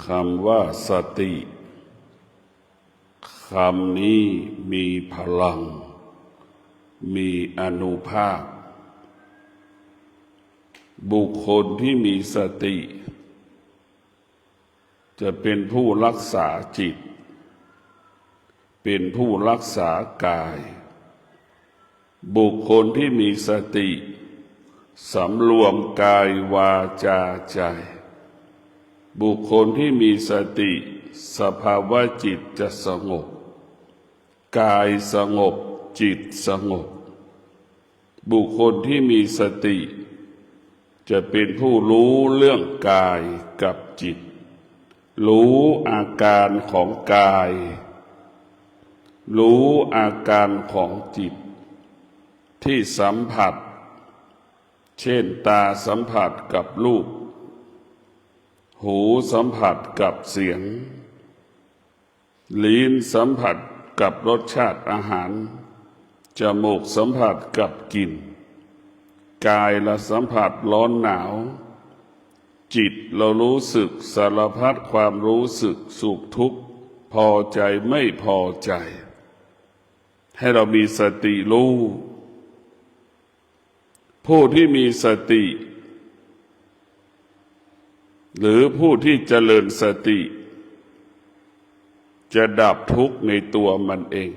คำว่าสติคำนี้มีพลังมีอานุภาพบุคคลที่มีสติจะเป็นผู้รักษาจิตเป็นผู้รักษากายบุคคลที่มีสติสำรวมกายวาจาใจบุคคลที่มีสติสภาวะจิตจะสงบกายสงบจิตสงบบุคคลที่มีสติจะเป็นผู้รู้เรื่องกายกับจิตรู้อาการของกายรู้อาการของจิตที่สัมผัสเช่นตาสัมผัสกับรูปหูสัมผัสกับเสียงลิ้นสัมผัสกับรสชาติอาหารจมูกสัมผัสกับกลิ่นกายละสัมผัสร้อนหนาวจิตเรารู้สึกสารพัดความรู้สึกสุขทุกข์พอใจไม่พอใจให้เรามีสติรู้ผู้ที่มีสติหรือผู้ที่เจริญสติจะดับทุกข์ในตัวมันเอง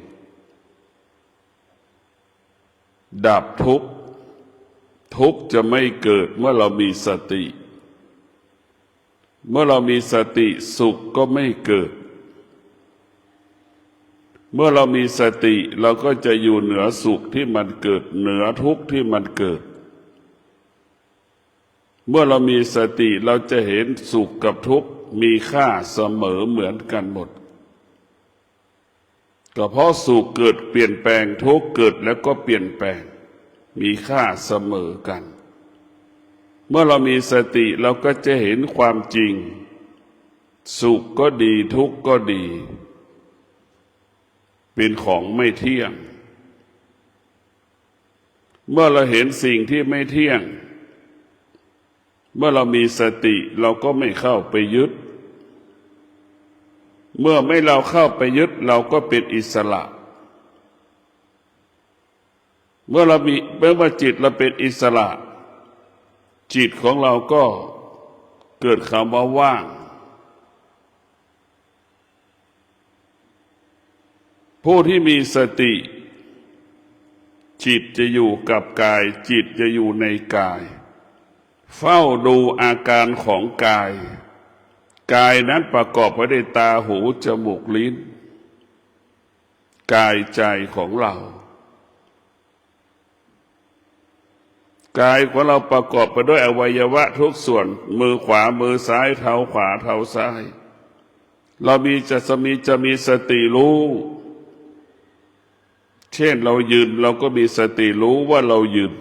ดับทุกข์ทุกข์จะไม่เกิดเมื่อเรามีสติเมื่อเรามีสติสุขก็ไม่เกิดเมื่อเรามีสติเราก็จะอยู่เหนือสุขที่มันเกิดเหนือทุกข์ที่มันเกิดเมื่อเรามีสติเราจะเห็นสุขกับทุกข์มีค่าเสมอเหมือนกันหมดก็เพราะสุขเกิดเปลี่ยนแปลงทุกข์เกิดแล้วก็เปลี่ยนแปลงมีค่าเสมอกันเมื่อเรามีสติเราก็จะเห็นความจริงสุขก็ดีทุกข์ก็ดีเป็นของไม่เที่ยงเมื่อเราเห็นสิ่งที่ไม่เที่ยงเมื่อเรามีสติเราก็ไม่เข้าไปยึดเมื่อไม่เราเข้าไปยึดเราก็เป็นอิสระเมื่อจิตเราเป็นอิสระจิตของเราก็เกิดคำว่าว่างผู้ที่มีสติจิตจะอยู่กับกายจิตจะอยู่ในกายเฝ้าดูอาการของกายกายนั้นประกอบไปด้วยตาหูจมูกลิ้นกายใจของเรากายของเราประกอบไปด้วยอวัยวะทุกส่วนมือขวามือซ้ายเท้าขวาเท้าซ้ายเราจะมีสติรู้เช่นเรายืนเราก็มีสติรู้ว่าเรายืน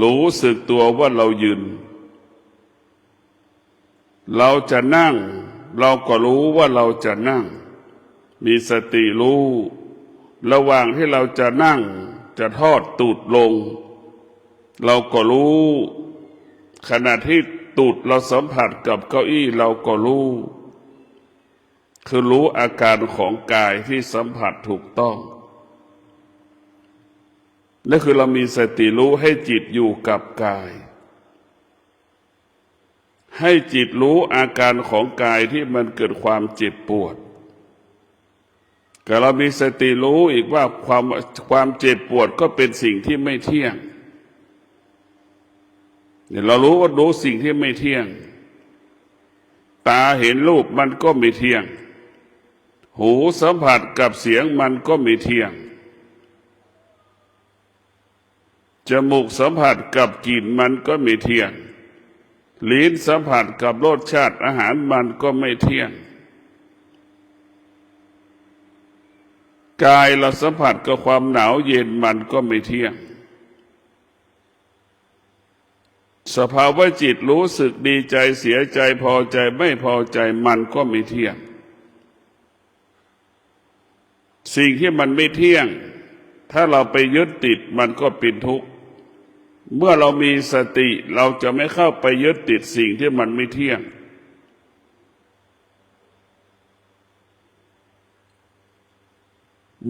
รู้สึกตัวว่าเรายืนเราจะนั่งเราก็รู้ว่าเราจะนั่งมีสติรู้ระหว่างที่เราจะนั่งจะทอดตูดลงเราก็รู้ขณะที่ตูดเราสัมผัสกับเก้าอี้เราก็รู้คือรู้อาการของกายที่สัมผัสถูกต้องนั่นคือเรามีสติรู้ให้จิตอยู่กับกายให้จิตรู้อาการของกายที่มันเกิดความเจ็บปวดแต่เรามีสติรู้อีกว่าความเจ็บปวดก็เป็นสิ่งที่ไม่เที่ยงเนี่ยเรารู้สิ่งที่ไม่เที่ยงตาเห็นรูปมันก็ไม่เที่ยงหูสัมผัสกับเสียงมันก็ไม่เที่ยงจมูกสัมผัสกับกลิ่นมันก็ไม่เที่ยงลิ้นสัมผัสกับรสชาติอาหารมันก็ไม่เที่ยงกายเราสัมผัสกับความหนาวเย็นมันก็ไม่เที่ยงสภาวะจิตรู้สึกดีใจเสียใจพอใจไม่พอใจมันก็ไม่เที่ยงสิ่งที่มันไม่เที่ยงถ้าเราไปยึดติดมันก็เป็นทุกข์เมื่อเรามีสติเราจะไม่เข้าไปยึดติดสิ่งที่มันไม่เที่ยง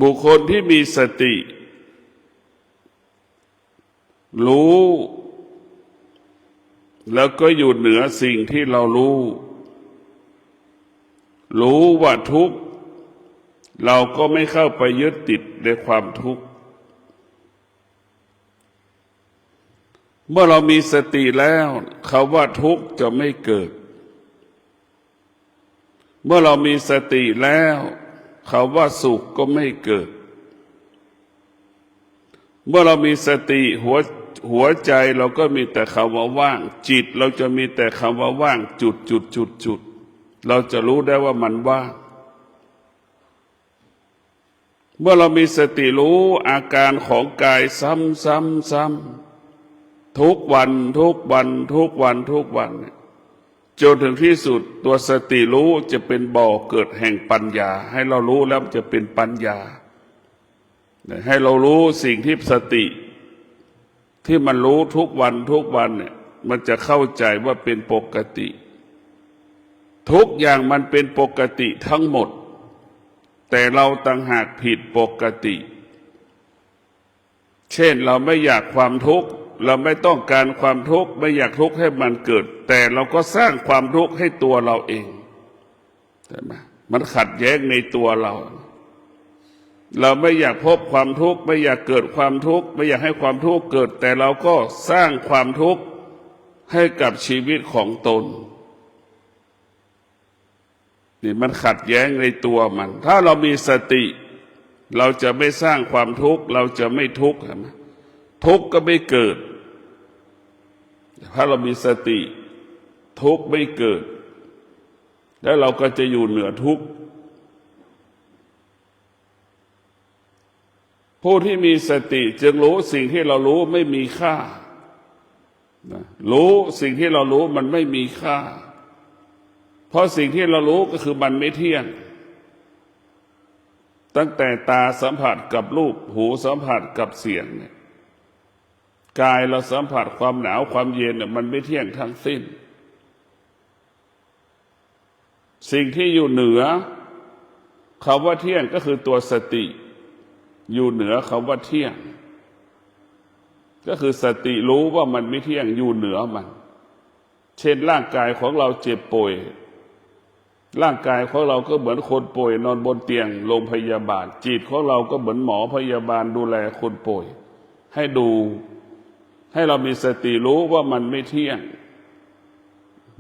บุคคลที่มีสติรู้แล้วก็อยู่เหนือสิ่งที่เรารู้ว่าทุกข์เราก็ไม่เข้าไปยึดติดในความทุกข์เมื่อเรามีสติแล้วคำว่าทุกข์จะไม่เกิดเมื่อเรามีสติแล้วคำว่าสุขก็ไม่เกิดเมื่อเรามีสติหัวใจเราก็มีแต่คำว่าว่างจิตเราจะมีแต่คำว่าว่างจุดเราจะรู้ได้ว่ามันว่างเมื่อเรามีสติรู้อาการของกายซ้ำทุกวันจนถึงที่สุดตัวสติรู้จะเป็นบ่อเกิดแห่งปัญญาให้เรารู้แล้วจะเป็นปัญญาให้เรารู้สิ่งที่สติที่มันรู้ทุกวันเนี่ยมันจะเข้าใจว่าเป็นปกติทุกอย่างมันเป็นปกติทั้งหมดแต่เราต่างหากผิดปกติเช่นเราไม่อยากความทุกข์เราไม่ต้องการความทุกข์ไม่อยากทุกข์ให้มันเกิดแต่เราก็สร้างความทุกข์ให้ตัวเราเองใช่ไหมมันขัดแย้งในตัวเราไม่อยากพบความทุกข์ไม่อยากเกิดความทุกข์ไม่อยากให้ความทุกข์เกิดแต่เราก็สร้างความทุกข์ให้กับชีวิตของตนนี่มันขัดแย้งในตัวมันถ้าเรามีสติเราจะไม่สร้างความทุกข์เราจะไม่ทุกข์ทุกข์ก็ไม่เกิดถ้าเรามีสติทุกข์ไม่เกิดแล้วเราก็จะอยู่เหนือทุกข์ผู้ที่มีสติจึงรู้สิ่งที่เรารู้ไม่มีค่ารู้สิ่งที่เรารู้มันไม่มีค่าเพราะสิ่งที่เรารู้ก็คือมันไม่เที่ยงตั้งแต่ตาสัมผัสกับรูปหูสัมผัสกับเสียงเนี่ยกายเราสัมผัสความหนาวความเย็นเนี่ยมันไม่เที่ยงทั้งสิ้นสิ่งที่อยู่เหนือคำว่าเที่ยงก็คือตัวสติอยู่เหนือคำว่าเที่ยงก็คือสติรู้ว่ามันไม่เที่ยงอยู่เหนือมันเช่นร่างกายของเราเจ็บป่วยร่างกายของเราก็เหมือนคนป่วยนอนบนเตียงโรงพยาบาลจิตของเราก็เหมือนหมอพยาบาลดูแลคนป่วยให้ดูให้เรามีสติรู้ว่ามันไม่เที่ยง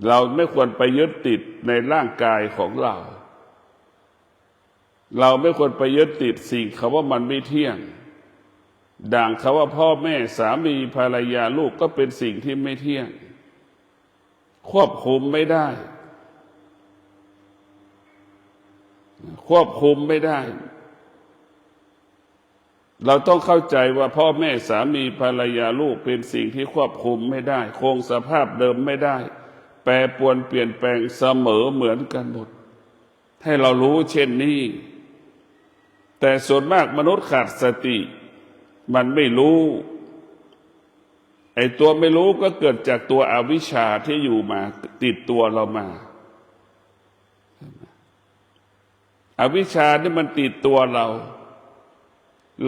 เราไม่ควรไปยึดติดในร่างกายของเราไม่ควรไปยึดติดสิ่งคำว่ามันไม่เที่ยงด่างคำว่าพ่อแม่สามีภรรยาลูกก็เป็นสิ่งที่ไม่เที่ยงควบคุมไม่ได้เราต้องเข้าใจว่าพ่อแม่สามีภรรยาลูกเป็นสิ่งที่ควบคุมไม่ได้คงสภาพเดิมไม่ได้แปรปรวนเปลี่ยนแปลงเสมอเหมือนกันหมดให้เรารู้เช่นนี้แต่ส่วนมากมนุษย์ขาดสติมันไม่รู้ไอ้ตัวไม่รู้ก็เกิดจากตัวอวิชชาที่อยู่มาติดตัวเรามาอวิชชานี่มันติดตัวเร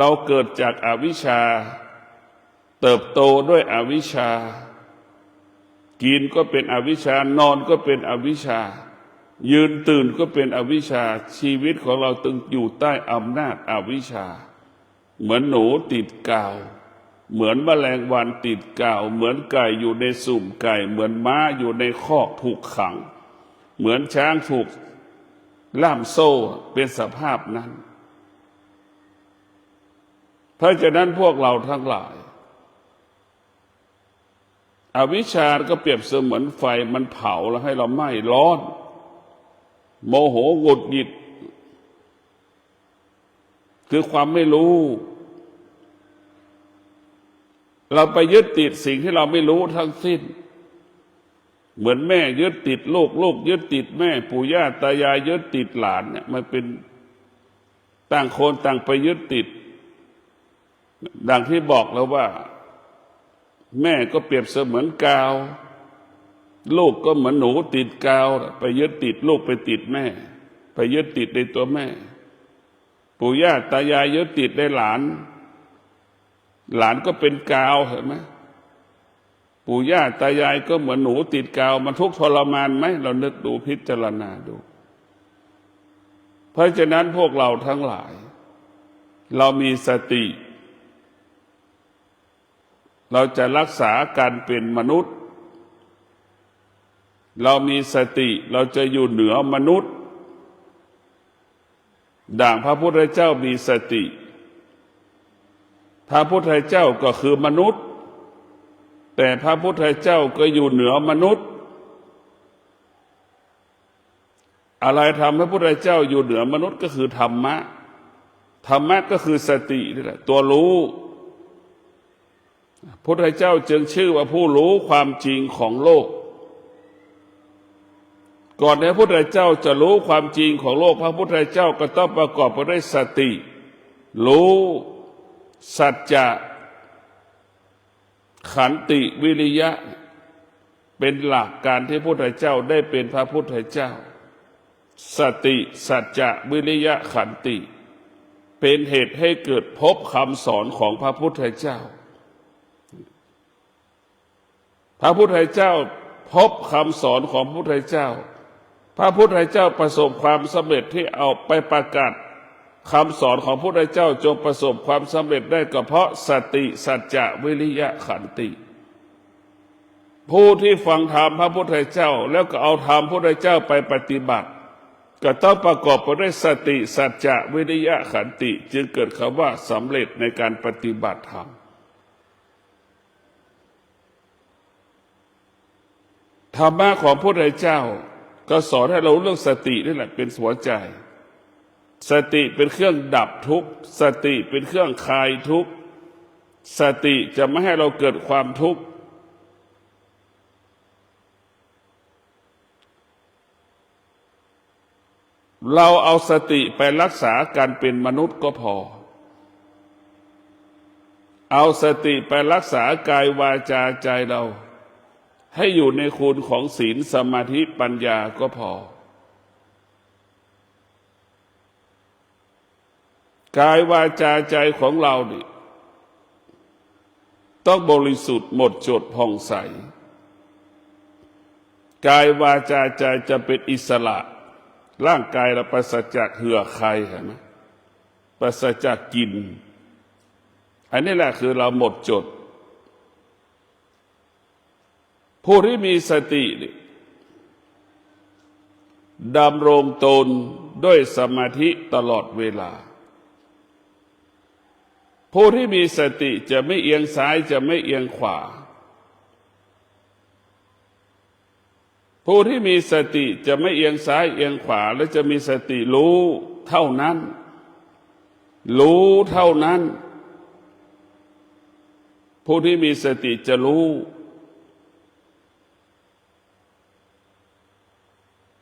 าเกิดจากอวิชชาเติบโตด้วยอวิชชากินก็เป็นอวิชชานอนก็เป็นอวิชชายืนตื่นก็เป็นอวิชชาชีวิตของเราตึงอยู่ใต้อำนาจอวิชชาเหมือนหนูติดกาวเหมือนแมลงวันติดกาวเหมือนไก่อยู่ในสุ่มไก่เหมือนม้าอยู่ในคอกถูกขังเหมือนช้างถูกล่ามโซ่เป็นสภาพนั้นเพราะฉะนั้นพวกเราทั้งหลายอวิชชาก็เปรียบเสมือนไฟมันเผาแล้วให้เราไหม้ร้อนโมโหหงุดหงิดคือความไม่รู้เราไปยึดติดสิ่งที่เราไม่รู้ทั้งสิ้นเหมือนแม่ยึดติดลูกลูกยึดติดแม่ปู่ย่าตายายยึดติดหลานเนี่ยมันเป็นต่างคนต่างไปยึดติดดังที่บอกแล้วว่าแม่ก็เปรียบเสมือนกาวลูกก็เหมือนหนูติดกาวไปยึดติดลูกไปติดแม่ไปยึดติดในตัวแม่ ปู่ย่าตายายยึดติดในหลาน หลานก็เป็นกาวเห็นไหมปู่ย่าตายายก็เหมือนหนูติดกาวมันทุกข์ทรมานไหมเรานึกดูพิจารณาดูเพราะฉะนั้นพวกเราทั้งหลายเรามีสติเราจะรักษาการเป็นมนุษย์เรามีสติเราจะอยู่เหนือมนุษย์ดังพระพุทธเจ้ามีสติพระพุทธเจ้าก็คือมนุษย์แต่พระพุทธเจ้าก็อยู่เหนือมนุษย์อะไรทำให้พระพุทธเจ้าอยู่เหนือมนุษย์ก็คือธรรมะธรรมะก็คือสตินี่แหละตัวรู้พระพุทธเจ้าจึงชื่อว่าผู้รู้ความจริงของโลกก่อนที่พระพุทธเจ้าจะรู้ความจริงของโลกพระพุทธเจ้าก็ต้องประกอบไปด้วยสติรู้สัจจะขันติวิริยะเป็นหลักการที่พระพุทธเจ้าได้เป็นพระพุทธเจ้าสติสัจจะวิริยะขันติเป็นเหตุให้เกิดพบคำสอนของพระพุทธเจ้าพระพุทธเจ้าพบคำสอนของพระพุทธเจ้าพระพุทธเจ้าประสบความสำเร็จที่เอาไปประกาศคำสอนของพระพุทธเจ้าจงประสบความสำเร็จได้ก็เพราะสติสัจจะวิริยะขันติผู้ที่ฟังธรรมพระพุทธเจ้าแล้วก็เอาธรรมพระพุทธเจ้าไปปฏิบัติก็ต้องประกอบไปด้วยสติสัจจะวิริยะขันติจึงเกิดคำว่าสำเร็จในการปฏิบัติธรรมธรรมะของพระพุทธเจ้าก็สอนให้เราเรื่องสตินี่แหละเป็นหัวใจสติเป็นเครื่องดับทุกข์สติเป็นเครื่องคลายทุกข์สติจะไม่ให้เราเกิดความทุกข์เราเอาสติไปรักษาการเป็นมนุษย์ก็พอเอาสติไปรักษากายวาจาใจเราให้อยู่ในคุณของศีลสมาธิปัญญาก็พอกายวาจาใจของเรานี่ต้องบริสุทธิ์หมดจดผ่องใสกายวาจาใจจะเป็นอิสระร่างกายเราปราศจากเหือใครเห็นไหมปราศจากกลิ่นอันนี้แหละคือเราหมดจดผู้ที่มีสติดำรงตนด้วยสมาธิตลอดเวลาผู้ที่มีสติจะไม่เอียงซ้ายจะไม่เอียงขวาผู้ที่มีสติจะไม่เอียงซ้ายเอียงขวาและจะมีสติรู้เท่านั้นรู้เท่านั้นผู้ที่มีสติจะรู้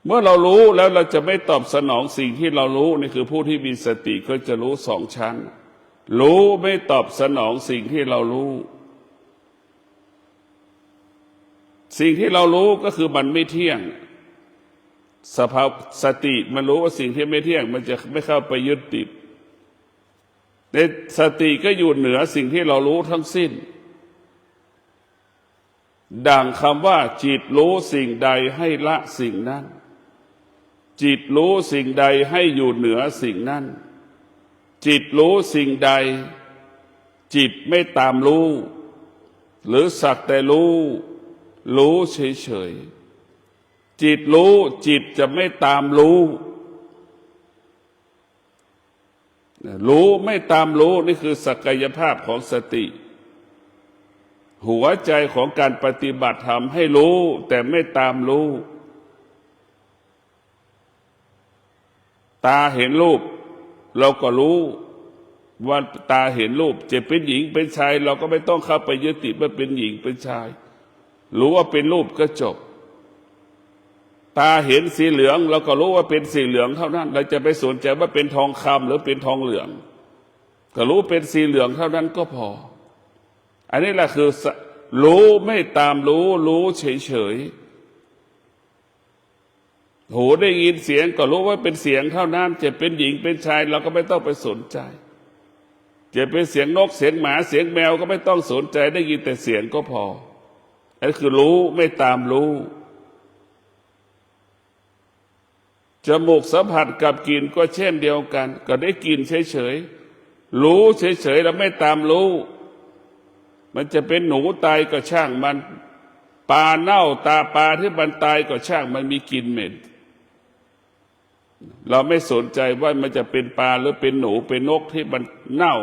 เมื่อเรารู้แล้วเราจะไม่ตอบสนองสิ่งที่เรารู้นี่คือผู้ที่มีสติก็จะรู้สองชั้นรู้ไม่ตอบสนองสิ่งที่เรารู้สิ่งที่เรารู้ก็คือมันไม่เที่ยงสภาวะสติมันรู้ว่าสิ่งที่ไม่เที่ยงมันจะไม่เข้าไปยึดติดแต่สติก็อยู่เหนือสิ่งที่เรารู้ทั้งสิ้นดังคำว่าจิตรู้สิ่งใดให้ละสิ่งนั้นจิตรู้สิ่งใดให้อยู่เหนือสิ่งนั้นจิตรู้สิ่งใดจิตไม่ตามรู้หรือสักแต่รู้รู้เฉยๆจิตรู้จิตจะไม่ตามรู้รู้ไม่ตามรู้นี่คือศักยภาพของสติหัวใจของการปฏิบัติธรรมให้รู้แต่ไม่ตามรู้ตาเห็นรูปเราก็รู้ว่าตาเห็นรูปจะเป็นหญิงเป็นชายเราก็ไม่ต้องเข้าไปยึดติดว่าเป็นหญิงเป็นชายรู้ว่าเป็นรูปก็จบตาเห็นสีเหลืองเราก็รู้ว่าเป็นสีเหลืองเท่านั้นเราจะไปสนใจว่าเป็นทองคำหรือเป็นทองเหลืองก็รู้เป็นสีเหลืองเท่านั้นก็พออันนี้แหละคือรู้ไม่ตามรู้รู้เฉย หูได้ยินเสียงก็รู้ว่าเป็นเสียงเท่านั้นจะเป็นหญิงเป็นชายเราก็ไม่ต้องไปสนใจจะเป็นเสียงนกเสียงหมาเสียงแมวก็ไม่ต้องสนใจได้ยินแต่เสียงก็พอนั่นคือรู้ไม่ตามรู้จมูกสัมผัสกับกลิ่นก็เช่นเดียวกันก็ได้กลิ่นเฉยๆรู้เฉยๆแล้วไม่ตามรู้มันจะเป็นหนูตายก็ช่างมันปลาเน่าตาปลาที่มันตายก็ช่างมันมีกลิ่นเหม็นเราไม่สนใจว่ามันจะเป็นปลาหรือเป็นหนูเป็นนกที่มันเน่า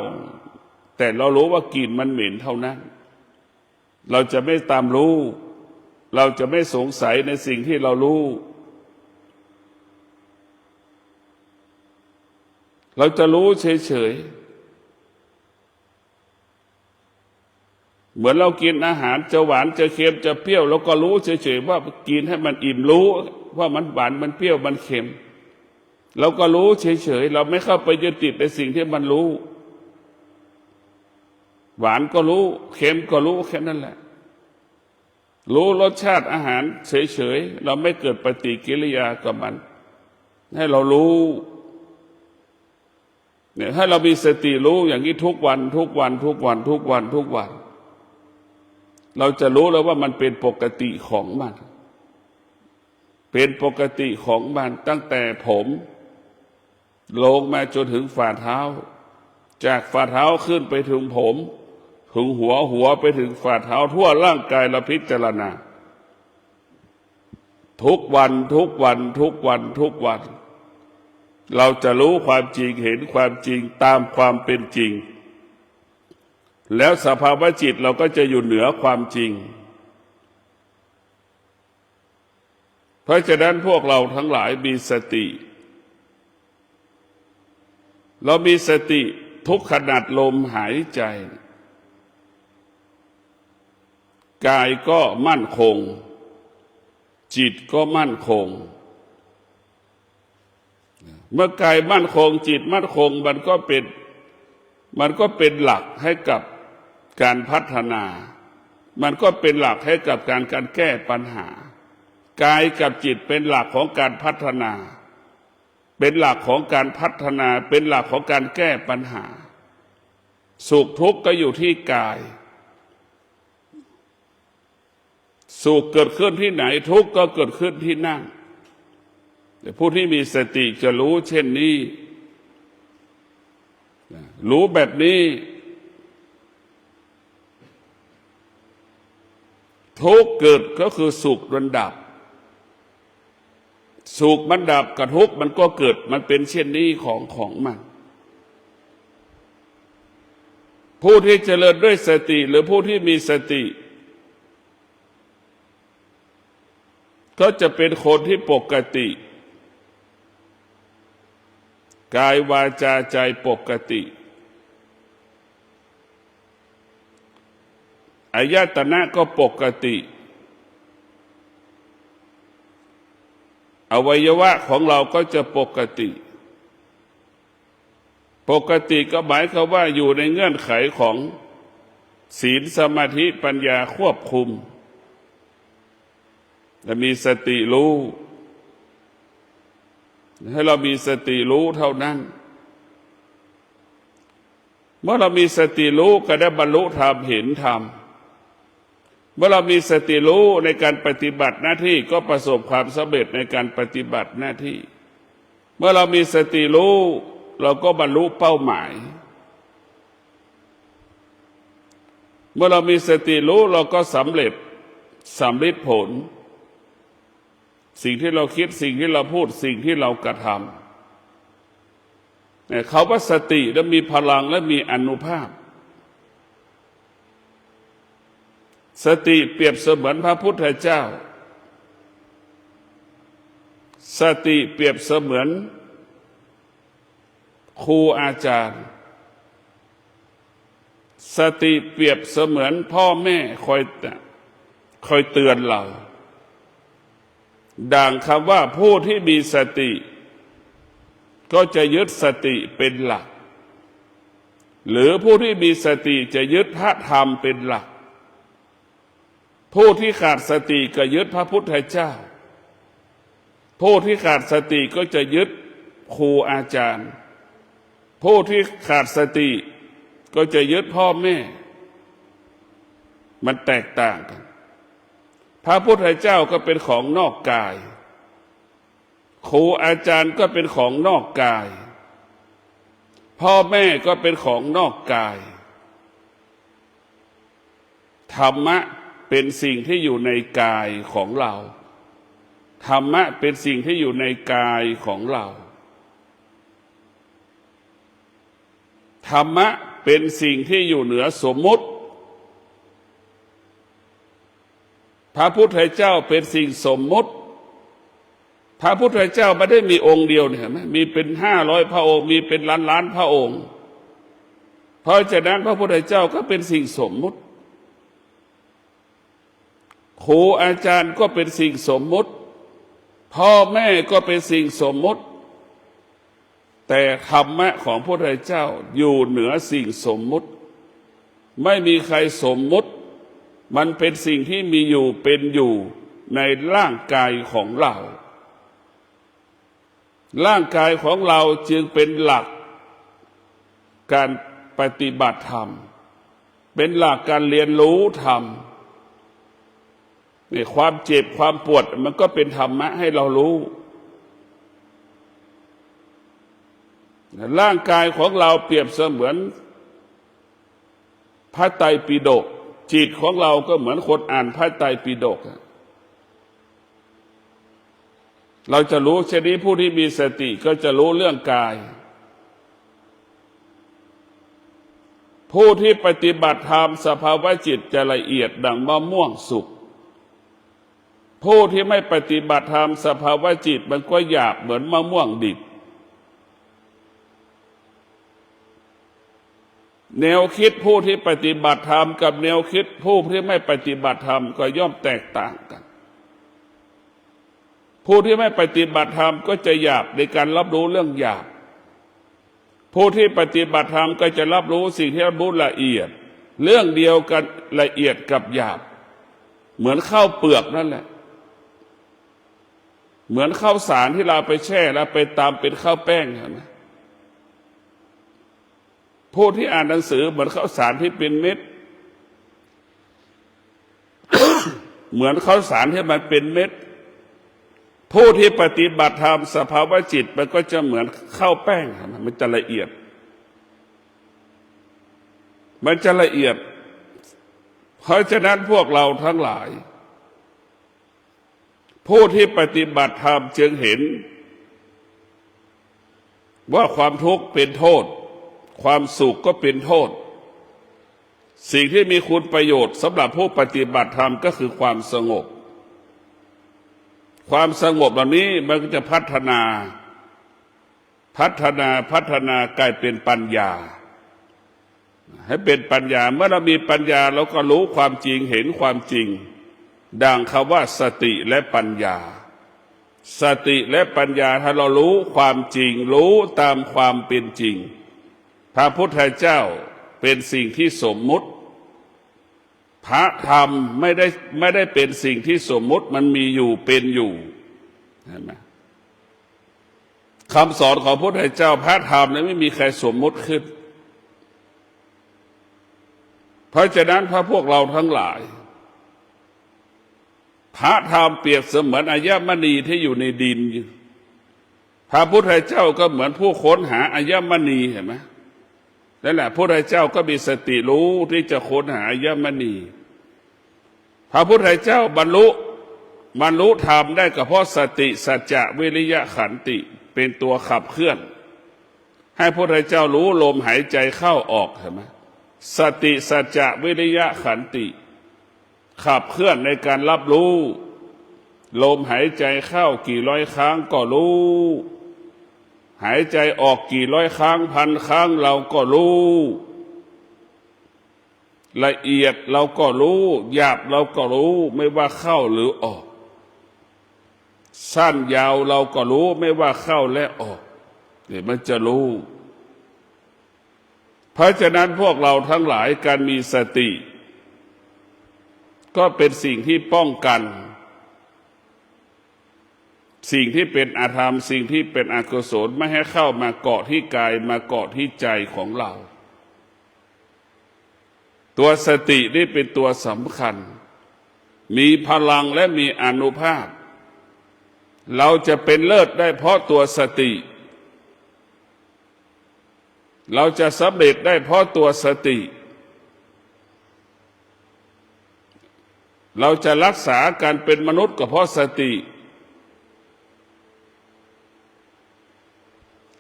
แต่เรารู้ว่ากลิ่นมันเหม็นเท่านั้นเราจะไม่ตามรู้เราจะไม่สงสัยในสิ่งที่เรารู้เราจะรู้เฉยๆเหมือนเรากินอาหารจะหวานจะเค็มจะเปรี้ยวเราก็รู้เฉยๆว่ากินให้มันอิ่มรู้ว่ามันหวานมันเปรี้ยวมันเค็มเราก็รู้เฉยๆเราไม่เข้าไปยึดติดในสิ่งที่มันรู้หวานก็รู้เค็มก็รู้แค่นั้นแหละรู้รสชาติอาหารเฉยๆเราไม่เกิดปฏิกิริยากับมันให้เรารู้เนี่ยให้เรามีสติรู้อย่างนี้ทุกวันเราจะรู้แล้วว่ามันเป็นปกติของมันเป็นปกติของมันตั้งแต่ผมลงมาจนถึงฝ่าเท้าจากฝ่าเท้าขึ้นไปถึงผมถึงหัวไปถึงฝ่าเท้าทั่วร่างกายเราพิจารณาทุกวันเราจะรู้ความจริงเห็นความจริงตามความเป็นจริงแล้วสภาวะจิตเราก็จะอยู่เหนือความจริงเพราะฉะนั้นพวกเราทั้งหลายมีสติเรามีสติทุกขณะลมหายใจกายก็มั่นคงจิตก็มั่นคงเมื่อกายมั่นคงจิตมั่นคงมันก็เป็นหลักให้กับการพัฒนามันก็เป็นหลักให้กับการแก้ปัญหากายกับจิตเป็นหลักของการพัฒนาเป็นหลักของการพัฒนาเป็นหลักของการแก้ปัญหาสุขทุกข์ก็อยู่ที่กายสุขเกิดขึ้นที่ไหนทุกข์ก็เกิดขึ้นที่นั่นแต่ผู้ที่มีสติจะรู้เช่นนี้รู้แบบนี้ทุกข์เกิดก็คือสุขมันดับสุขมันดับกับทุกข์มันก็เกิดมันเป็นเช่นนี้ของมันผู้ที่เจริญด้วยสติหรือผู้ที่มีสติก็จะเป็นคนที่ปกติกายวาจาใจปกติอายตนะก็ปกติอวัยวะของเราก็จะปกติก็หมายความว่าอยู่ในเงื่อนไขของศีลสมาธิปัญญาควบคุมและมีสติรู้ให้เรามีสติรู้เท่านั้นเมื่อเรามีสติรู้ก็ได้บรรลุธรรมเห็นธรรมเมื่อเรามีสติรู้ในการปฏิบัติหน้าที่ก็ประสบความสำเร็จในการปฏิบัติหน้าที่เมื่อเรามีสติรู้เราก็บรรลุเป้าหมายเมื่อเรามีสติรู้เราก็สำเร็จสำลิดผลสิ่งที่เราคิดสิ่งที่เราพูดสิ่งที่เรากระทำเนี่ยเขาว่าสติและมีพลังและมีอานุภาพสติเปรียบเสมือนพระพุทธเจ้าสติเปรียบเสมือนครูอาจารย์สติเปรียบเสมือนพ่อแม่คอยเตือนเราดังคำว่าผู้ที่มีสติก็จะยึดสติเป็นหลักหรือผู้ที่มีสติจะยึดพระธรรมเป็นหลักผู้ที่ขาดสติก็ยึดพระพุทธเจ้า ผู้ที่ขาดสติก็จะยึดครูอาจารย์ผู้ที่ขาดสติก็จะยึดพ่อแม่มันแตกต่างกันพระพุทธเจ้าก็เป็นของนอกกายครูอาจารย์ก็เป็นของนอกกายพ่อแม่ก็เป็นของนอกกายธรรมะเป็นสิ่งที่อยู่ในกายของเราธรรมะเป็นสิ่งที่อยู่ในกายของเราธรรมะเป็นสิ่งที่อยู่เหนือสมมุติพระพุทธเจ้าเป็นสิ่งสมมุติพระพุทธเจ้าไม่ได้มีองค์เดียวเนี่ยมีเป็น500พระองค์มีเป็นล้านพระองค์เพราะฉะนั้นพระพุทธเจ้าก็เป็นสิ่งสมมุติครูอาจารย์ก็เป็นสิ่งสมมุติพ่อแม่ก็เป็นสิ่งสมมุติแต่ธรรมะของพระพุทธเจ้าอยู่เหนือสิ่งสมมุติไม่มีใครสมมุติมันเป็นสิ่งที่มีอยู่เป็นอยู่ในร่างกายของเราร่างกายของเราจึงเป็นหลักการปฏิบัติธรรมเป็นหลักการเรียนรู้ธรรมนี่ความเจ็บความปวดมันก็เป็นธรรมะให้เรารู้ร่างกายของเราเปรียบเสมือนพระไตรปิฎกจิตของเราก็เหมือนคนอ่านพระไตรปิฎกเราจะรู้เช่นนี้ผู้ที่มีสติก็จะรู้เรื่องกายผู้ที่ปฏิบัติธรรมสภาวะจิตจะละเอียดดังมะม่วงสุกผู้ที่ไม่ปฏิบัติธรรมสภาวะจิตมันก็หยาบเหมือนมะม่วงดิบแนวคิดผู้ที่ปฏิบัติธรรมกับแนวคิดผู้ที่ไม่ปฏิบัติธรรมก็ย่อมแตกต่างกันผู้ที่ไม่ปฏิบัติธรรมก็จะหยาบในการรับรู้เรื่องหยาบผู้ที่ปฏิบัติธรรมก็จะรับรู้สิ่งที่รับรู้ละเอียดเรื่องเดียวกันละเอียดกับหยาบเหมือนข้าวเปลือกนั่นแหละเหมือนข้าวสารที่เราไปแช่แล้วไปตามเป็นข้าวแป้งเห็นไหมผู้ที่อ่านหนังสือเหมือนข้าวสารที่เป็นเม็ด เหมือนข้าวสารที่มันเป็นเม็ดผู้ที่ปฏิบัติธรรมสภาวะจิตมันก็จะเหมือนข้าวแป้งมันจะละเอียดมันจะละเอียดเพราะฉะนั้นพวกเราทั้งหลายผู้ที่ปฏิบัติธรรมจึงเห็นว่าความทุกข์เป็นโทษความสุขก็เป็นโทษสิ่งที่มีคุณประโยชน์สำหรับผู้ปฏิบัติธรรมก็คือความสงบความสงบเหล่านี้มันก็จะพัฒนากลายเป็นปัญญาให้เป็นปัญญาเมื่อเรามีปัญญาเราก็รู้ความจริงเห็นความจริงดังคำว่าสติและปัญญาสติและปัญญาถ้าเรารู้ความจริงรู้ตามความเป็นจริงพระพุทธเจ้าเป็นสิ่งที่สมมุติพระธรรมไม่ได้เป็นสิ่งที่สมมุติมันมีอยู่เป็นอยู่เห็นไหมคำสอนของพระพุทธเจ้าพระธรรมเนี่ยไม่มีใครสมมุติขึ้นเพราะฉะนั้นพวกเราทั้งหลายพระธรรมเปรียบเสมือนอัญมณีที่อยู่ในดินพระพุทธเจ้าก็เหมือนผู้ค้นหาอัญมณีเห็นไหมนั่นแหละพระพุทธเจ้าก็มีสติรู้ที่จะค้นหาอัญมณีพระพุทธเจ้าบรรลุธรรมได้ก็เพราะสติสัจจะวิริยะขันติเป็นตัวขับเคลื่อนให้พระพุทธเจ้ารู้ลมหายใจเข้าออกเห็นไหมสติสัจจะวิริยะขันติขับเคลื่อนในการรับรู้ลมหายใจเข้ากี่ร้อยครั้งก็รู้หายใจออกกี่ร้อยครั้งพันครั้งเราก็รู้ละเอียดเราก็รู้หยาบเราก็รู้ไม่ว่าเข้าหรือออกสั้นยาวเราก็รู้ไม่ว่าเข้าและออกเนี่ยมันจะรู้เพราะฉะนั้นพวกเราทั้งหลายการมีสติก็เป็นสิ่งที่ป้องกัน สิ่งที่เป็นอาธรรมสิ่งที่เป็นอกุศลไม่ให้เข้ามาเกาะที่กายมาเกาะที่ใจของเราตัวสตินี่เป็นตัวสำคัญมีพลังและมีอานุภาพเราจะเป็นเลิศได้เพราะตัวสติเราจะสำเร็จได้เพราะตัวสติเราจะรักษาการเป็นมนุษย์ก็เพราะสติ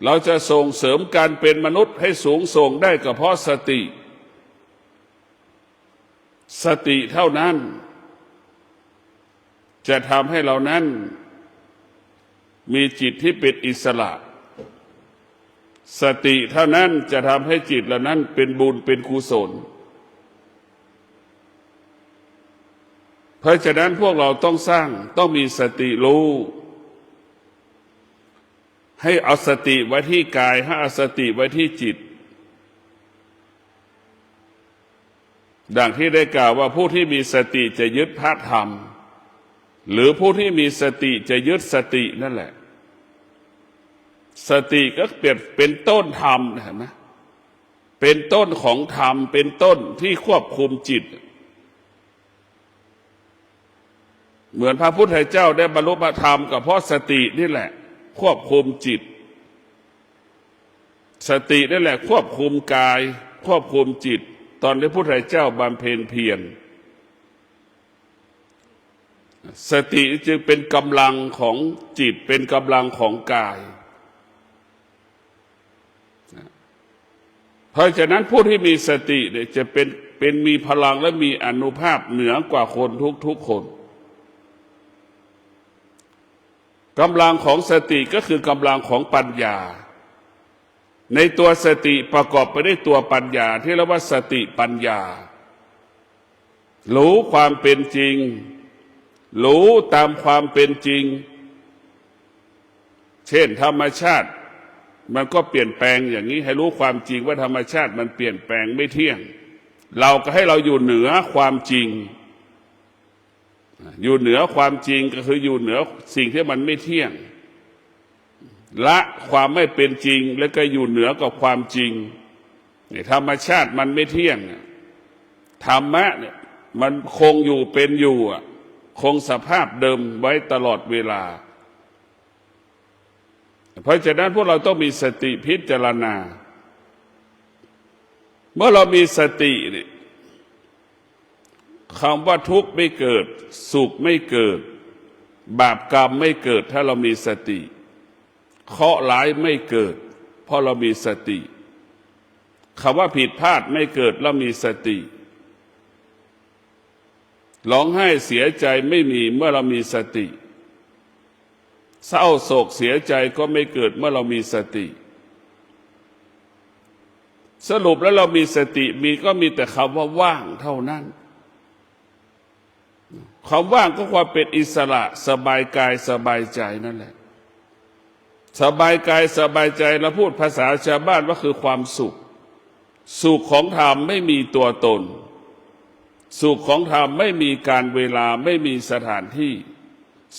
เราจะส่งเสริมการเป็นมนุษย์ให้สูงส่งได้ก็เพราะสติสติเท่านั้นจะทำให้เรานั้นมีจิตที่เป็นอิสระสติเท่านั้นจะทำให้จิตเหล่านั้นเป็นบุญเป็นกุศลเพราะฉะนั้นพวกเราต้องสร้างต้องมีสติรู้ให้เอาสติไว้ที่กายให้เอาสติไว้ที่จิตดังที่ได้กล่าวว่าผู้ที่มีสติจะยึดพระธรรมหรือผู้ที่มีสติจะยึดสตินั่นแหละสติก็เปรียบเป็นต้นธรรมเห็นไหมเป็นต้นของธรรมเป็นต้นที่ควบคุมจิตเหมือนพระพุทธเจ้าได้บรรลุพระธรรมก็เพราะสตินี่แหละควบคุมจิตสตินี่แหละควบคุมกายควบคุมจิตตอนที่พระพุทธเจ้าบำเพ็ญเพียรสติจึงเป็นกำลังของจิตเป็นกำลังของกายเพราะฉะนั้นผู้ที่มีสติเนี่ยจะเป็นมีพลังและมีอานุภาพเหนือกว่าคนทุกคนกำลังของสติก็คือกำลังของปัญญาในตัวสติประกอบไปด้วยตัวปัญญาที่เรียกว่าสติปัญญารู้ความเป็นจริงรู้ตามความเป็นจริงเช่นธรรมชาติมันก็เปลี่ยนแปลงอย่างนี้ให้รู้ความจริงว่าธรรมชาติมันเปลี่ยนแปลงไม่เที่ยงเราก็ให้เราอยู่เหนือความจริงอยู่เหนือความจริงก็คืออยู่เหนือสิ่งที่มันไม่เที่ยงละความไม่เป็นจริงแล้วก็อยู่เหนือกับความจริงธรรมชาติมันไม่เที่ยงธรรมะเนี่ยมันคงอยู่เป็นอยู่คงสภาพเดิมไว้ตลอดเวลาเพราะฉะนั้นพวกเราต้องมีสติพิจารณาเมื่อเรามีสติเนี่ยคำว่าทุกข์ไม่เกิดสุขไม่เกิดบาปกรรมไม่เกิดถ้าเรามีสติเคราะห์ร้ายไม่เกิดเพราะเรามีสติคำว่าผิดพลาดไม่เกิดเรามีสติร้องไห้เสียใจไม่มีเมื่อเรามีสติเศร้าโศกเสียใจก็ไม่เกิดเมื่อเรามีสติสรุปแล้วเรามีสติก็มีแต่คำว่าว่างเท่านั้นคำว่างก็ความเป็นอิสระสบายกายสบายใจนั่นแหละสบายกายสบายใจเราพูดภาษาชาวบ้านว่าคือความสุขสุขของธรรมไม่มีตัวตนสุขของธรรมไม่มีการเวลาไม่มีสถานที่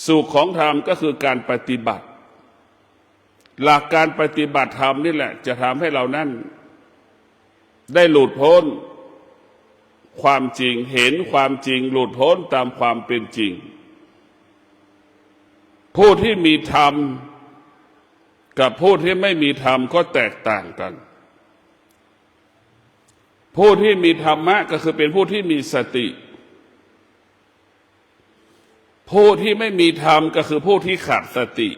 สุขของธรรมก็คือการปฏิบัติหลักการปฏิบัติธรรมนี่แหละจะทำให้เรานั้นได้หลุดพ้นความจริงเห็นความจริงหลุดพ้นตามความเป็นจริงผู้ที่มีธรรมกับผู้ที่ไม่มีธรรมก็แตกต่างกันผู้ที่มีธรรมะก็คือเป็นผู้ที่มีสติผู้ที่ไม่มีธรรมก็คือผู้ที่ขาดสติ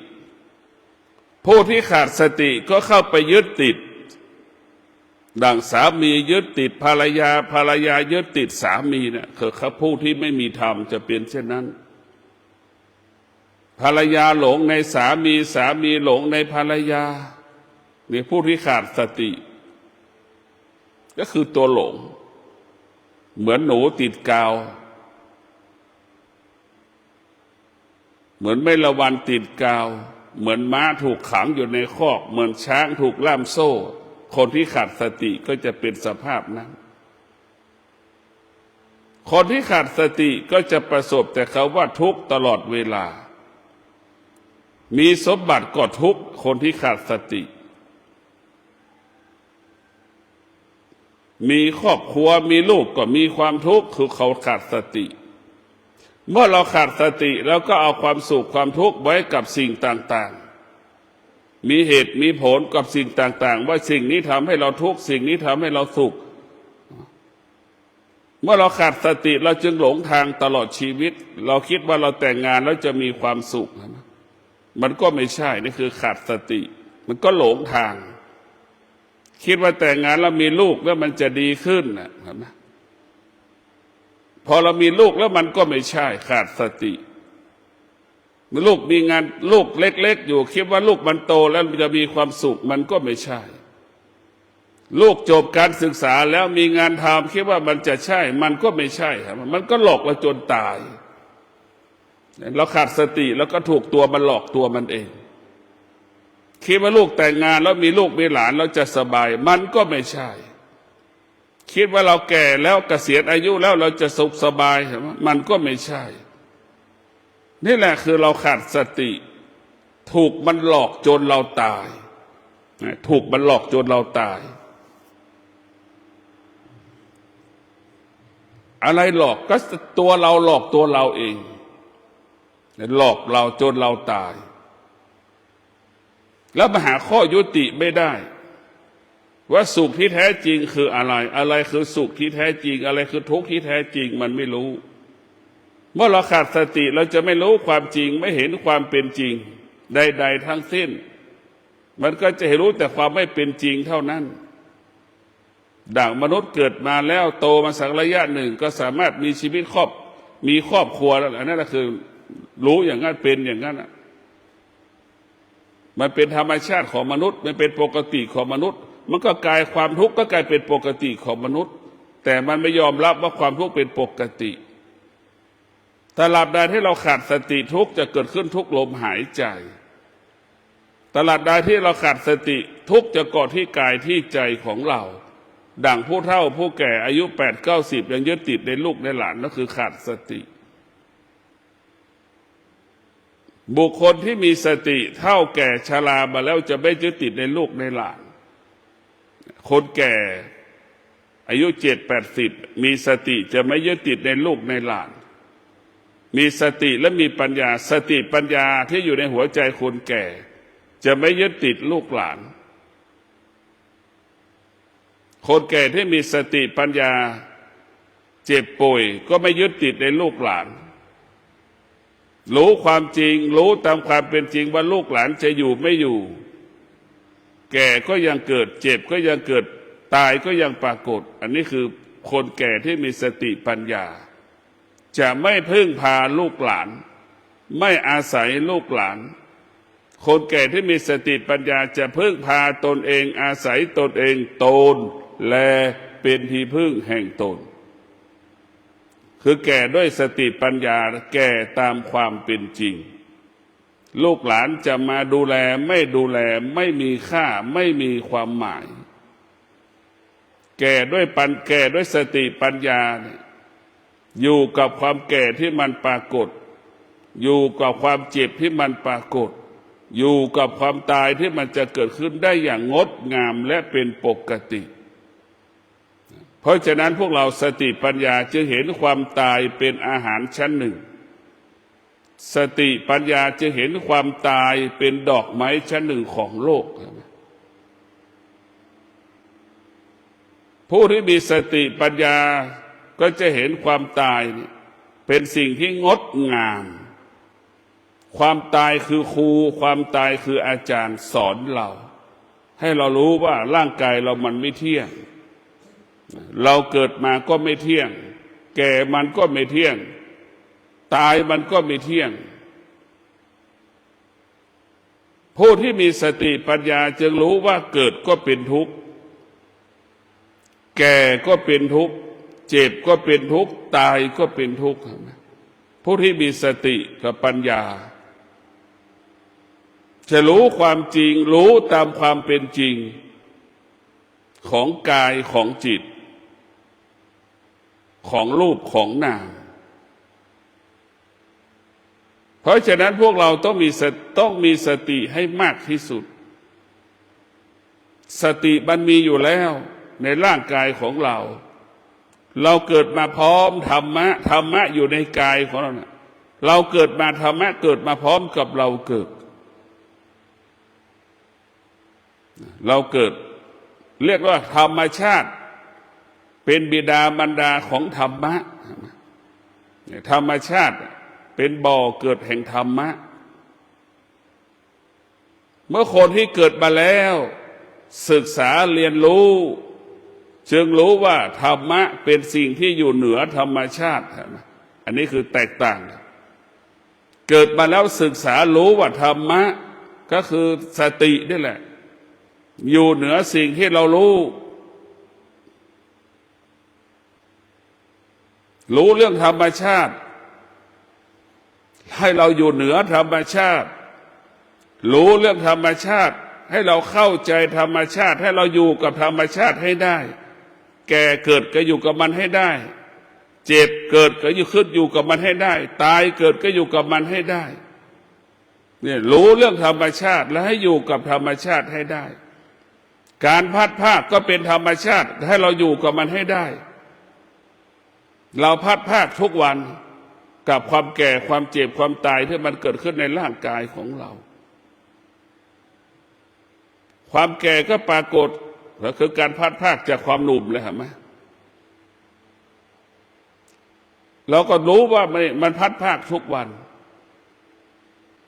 ผู้ที่ขาดสติก็เข้าไปยึดติดดังสามียึดติดภรรยาภรรยายึดติดสามีเนี่ยคือผู้ที่ไม่มีธรรมจะเป็นเช่นนั้นภรรยาหลงในสามีสามีหลงในภรรยานี่ผู้ที่ขาดสติก็คือตัวหลงเหมือนหนูติดกาวเหมือนไม่ระวังติดกาวเหมือนม้าถูกขังอยู่ในคอกเหมือนช้างถูกล่ามโซ่คนที่ขาดสติก็จะเป็นสภาพนั้นคนที่ขาดสติก็จะประสบแต่คำว่าทุกข์ตลอดเวลา มีสมบัติก็ทุกข์คนที่ขาดสติมีครอบครัวมีลูกก็มีความทุกข์คือเขาขาดสติเมื่อเราขาดสติแล้วก็เอาความสุขความทุกข์ไว้กับสิ่งต่างๆมีเหตุมีผลกับสิ่งต่างๆว่าสิ่งนี้ทำให้เราทุกข์สิ่งนี้ทำให้เราสุขเมื่อเราขาดสติเราจึงหลงทางตลอดชีวิตเราคิดว่าเราแต่งงานแล้วจะมีความสุขมันก็ไม่ใช่นี่คือขาดสติมันก็หลงทางคิดว่าแต่งงานแล้วมีลูกแล้วมันจะดีขึ้นนะพอเรามีลูกแล้วมันก็ไม่ใช่ขาดสติเมื่อลูกมีงานลูกเล็กๆอยู่คิดว่าลูกมันโตแล้วจะมีความสุขมันก็ไม่ใช่ลูกจบการศึกษาแล้วมีงานทำคิดว่ามันจะใช่มันก็ไม่ใช่ครับมันก็หลอกเราจนตายเราขาดสติแล้วก็ถูกตัวมันหลอกตัวมันเองคิดว่าลูกแต่งงานแล้วมีลูกมีหลานเราจะสบายมันก็ไม่ใช่คิดว่าเราแก่แล้วเกษียณอายุแล้วเราจะสุขสบายมันก็ไม่ใช่นี่แหละคือเราขาดสติถูกมันหลอกจนเราตายถูกมันหลอกจนเราตายอะไรหลอกก็ตัวเราหลอกตัวเราเองหลอกเราจนเราตายแล้วมาหาข้อยุติไม่ได้ว่าสุขที่แท้จริงคืออะไรอะไรคือสุขที่แท้จริงอะไรคือทุกข์ที่แท้จริงมันไม่รู้เมื่อเราขาดสติเราจะไม่รู้ความจริงไม่เห็นความเป็นจริงใดๆทั้งสิ้นมันก็จะรู้แต่ความไม่เป็นจริงเท่านั้นดังมนุษย์เกิดมาแล้วโตมาสักระยะหนึ่งก็สามารถมีชีวิตมีครอบครัวแล้วอันนั้นคือรู้อย่างนั้นเป็นอย่างนั้นมันเป็นธรรมชาติของมนุษย์มันเป็นปกติของมนุษย์มันก็กลายความทุกข์ก็กลายเป็นปกติของมนุษย์แต่มันไม่ยอมรับว่าความทุกข์เป็นปกติตราบใดที่เราขาดสติทุกข์จะเกิดขึ้นทุกลมหายใจตราบใดที่เราขาดสติทุกข์จะเกาะที่กายที่ใจของเราดังผู้เฒ่าผู้แก่อายุ8-90ยังยึดติดในลูกในหลานนั่นคือขาดสติบุคคลที่มีสติเท่าแก่ชรามาแล้วจะไม่ยึดติดในลูกในหลานคนแก่อายุ7-80มีสติจะไม่ยึดติดในลูกในหลานมีสติและมีปัญญาสติปัญญาที่อยู่ในหัวใจคนแก่จะไม่ยึดติดลูกหลานคนแก่ที่มีสติปัญญาเจ็บป่วยก็ไม่ยึดติดในลูกหลานรู้ความจริงรู้ตามความเป็นจริงว่าลูกหลานจะอยู่ไม่อยู่แก่ก็ยังเกิดเจ็บก็ยังเกิดตายก็ยังปรากฏอันนี้คือคนแก่ที่มีสติปัญญาจะไม่พึ่งพาลูกหลานไม่อาศัยลูกหลานคนแก่ที่มีสติปัญญาจะพึ่งพาตนเองอาศัยตนเองตนและเป็นที่พึ่งแห่งตนคือแก่ด้วยสติปัญญาแก่ตามความเป็นจริงลูกหลานจะมาดูแลไม่ดูแลไม่มีค่าไม่มีความหมายแก่ด้วยสติปัญญาอยู่กับความแก่ที่มันปรากฏอยู่กับความเจ็บที่มันปรากฏอยู่กับความตายที่มันจะเกิดขึ้นได้อย่างงดงามและเป็นปกติเพราะฉะนั้นพวกเราสติปัญญาจึงเห็นความตายเป็นอาหารชั้นหนึ่งสติปัญญาจึงเห็นความตายเป็นดอกไม้ชั้นหนึ่งของโลกผู้ที่มีสติปัญญาก็จะเห็นความตายเป็นสิ่งที่งดงามความตายคือครูความตายคืออาจารย์สอนเราให้เรารู้ว่าร่างกายเรามันไม่เที่ยงเราเกิดมาก็ไม่เที่ยงแก่มันก็ไม่เที่ยงตายมันก็ไม่เที่ยงผู้ที่มีสติปัญญาจึงรู้ว่าเกิดก็เป็นทุกข์แก่ก็เป็นทุกข์เจ็บก็เป็นทุกข์ตายก็เป็นทุกข์ผู้ที่มีสติกับปัญญาจะรู้ความจริงรู้ตามความเป็นจริงของกายของจิตของรูปของนามเพ ราะฉะนั้นพวกเราต้องมีสติให้มากที่สุดสติมันมีอยู่แล้วในร่างกายของเราเราเกิดมาพร้อมธรรมะอยู่ในกายของเราเราเกิดมาธรรมะเกิดมาพร้อมกับเราเกิดเรียกว่าธรรมชาติเป็นบิดามารดาของธรรมะธรรมชาติเป็นบ่อเกิดแห่งธรรมะเมื่อคนที่เกิดมาแล้วศึกษาเรียนรู้จึงรู้ว่าธรรมะเป็นสิ่งที่อยู่เหนือธรรมชาติอันนี้คือแตกต่างเกิดมาแล้วศึกษารู้ว่าธรรมะก็คือสตินี่แหละอยู่เหนือสิ่งที่เรารู้เรื่องธรรมชาติให้เราอยู่เหนือธรรมชาติรู้เรื่องธรรมชาติให้เราเข้าใจธรรมชาติให้เราอยู่กับธรรมชาติให้ได้แก่เกิดก็อยู่กับมันให้ได้เจ็บเกิดก็อยู่กับมันให้ได้ตายเกิดก็อยู่กับมันให้ได้เนี่ยรู้เรื่องธรรมชาติและให้อยู่กับธรรมชาติให้ได้การพัดภาคก็เป็นธรรมชาติให้เราอยู่กับมันให้ได้เราพัดภาคทุกวันกับความแก่ความเจ็บความตายที่มันเกิดขึ้นในร่างกายของเราความแก่ก็ปรากฏก็คือการพัดภาคจากความหนุ่มเลยเห็นไหมเราก็รู้ว่ามันพัดภาคทุกวัน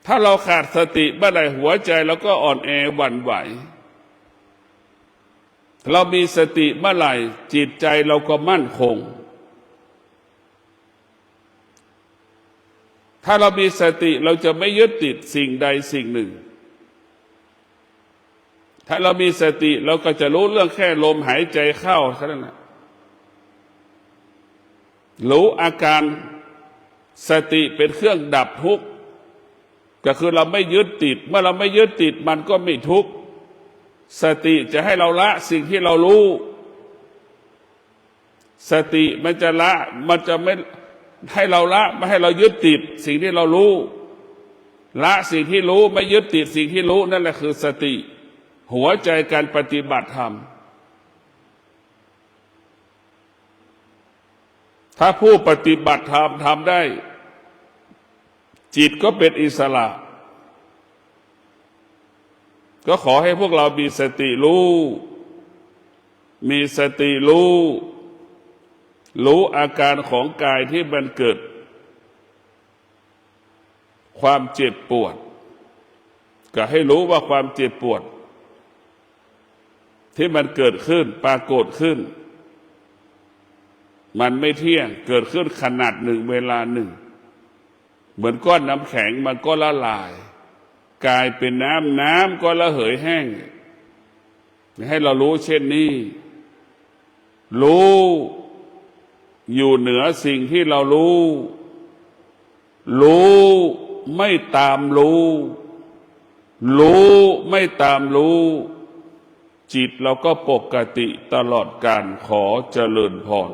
ถ้าเราขาดสติเมื่อใดหัวใจเราก็อ่อนแอหวั่นไหวเรามีสติเมื่อไหร่จิตใจเราก็มั่นคงถ้าเรามีสติเราจะไม่ยึดติดสิ่งใดสิ่งหนึ่งถ้าเรามีสติเราก็จะรู้เรื่องแค่ลมหายใจเข้าแค่นั้นแหละรู้อาการสติเป็นเครื่องดับทุกข์ก็คือเราไม่ยึดติดเมื่อเราไม่ยึดติดมันก็ไม่ทุกข์สติจะให้เราละสิ่งที่เรารู้สติมันจะละมันจะไม่ให้เราละไม่ให้เรายึดติดสิ่งที่เรารู้ละสิ่งที่รู้ไม่ยึดติดสิ่งที่รู้นั่นแหละคือสติหัวใจการปฏิบัติธรรมถ้าผู้ปฏิบัติธรรมทำได้จิตก็เป็นอิสระก็ขอให้พวกเรามีสติรู้อาการของกายที่มันเกิดความเจ็บปวดก็ให้รู้ว่าความเจ็บปวดที่มันเกิดขึ้นปรากฏขึ้นมันไม่เที่ยงเกิดขึ้นขนาดหนึ่งเวลาหนึ่งเหมือนก้อนน้ำแข็งมันก็ละลายกลายเป็นน้ำก็ระเหยแห้งให้เรารู้เช่นนี้รู้อยู่เหนือสิ่งที่เรารู้ไม่ตามรู้ไม่ตามรู้จิตเราก็ปกติตลอดกาลขอเจริญพร